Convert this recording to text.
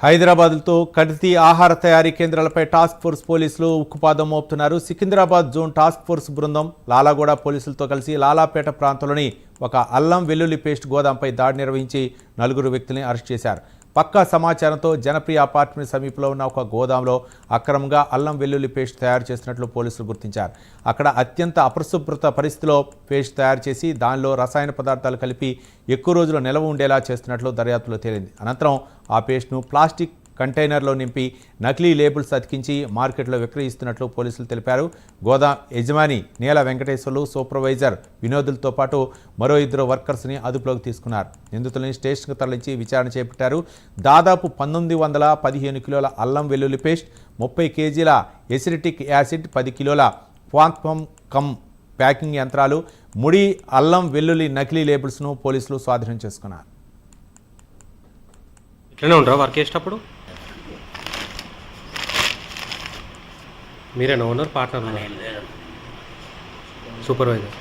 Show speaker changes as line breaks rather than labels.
హైదరాబాద్తో కల్తీ ఆహార తయారీ కేంద్రాలపై టాస్క్ ఫోర్స్ పోలీసులు ఉక్కుపాదం మోపుతున్నారు. సికింద్రాబాద్ జోన్ టాస్క్ ఫోర్స్ బృందం లాలాగూడ పోలీసులతో కలిసి లాలాపేట ప్రాంతంలోని ఒక అల్లం వెల్లుల్లి పేస్ట్ గోదాంపై దాడి నిర్వహించి 4 వ్యక్తుల్ని అరెస్ట్ చేశారు. పక్కా సమాచారంతో జనప్రియ అపార్ట్మెంట్ సమీపంలో ఉన్న ఒక గోదాంలో అక్రమంగా అల్లం వెల్లుల్లి పేస్ట్ తయారు చేస్తున్నట్లు పోలీసులు గుర్తించారు. అక్కడ అత్యంత అపరిశుభ్రత పరిస్థితిలో పేస్ట్ తయారు చేసి దానిలో రసాయన పదార్థాలు కలిపి ఎక్కువ రోజులు నిల్వ ఉండేలా చేస్తున్నట్లు దర్యాప్తులో తేలింది. అనంతరం ఆ పేస్ట్ను ప్లాస్టిక్ కంటైనర్లో నింపి నకిలీ లేబుల్స్ అతికించి మార్కెట్లో విక్రయిస్తున్నట్లు పోలీసులు తెలిపారు. గోదాం యజమాని నీల వెంకటేశ్వర్లు, సూపర్వైజర్ వినోదులతో పాటు మరో 2 వర్కర్స్ని అదుపులోకి తీసుకున్నారు. నిందితులని స్టేషన్కు తరలించి విచారణ చేపట్టారు. దాదాపు 1915 కిలోల అల్లం వెల్లుల్లి పేస్ట్, 30 కేజీల ఎసిటిక్ యాసిడ్, 10 కిలోల క్వాంటమ్ కమ్ ప్యాకింగ్ యంత్రాలు, ముడి అల్లం వెల్లుల్లి నకిలీ లేబుల్స్ను పోలీసులు స్వాధీనం చేసుకున్నారు.
ఇట్లనే ఉంటారా వర్క్ చేసేటప్పుడు? మీరేనా ఓనర్, పార్ట్నర్, సూపర్వైజర్?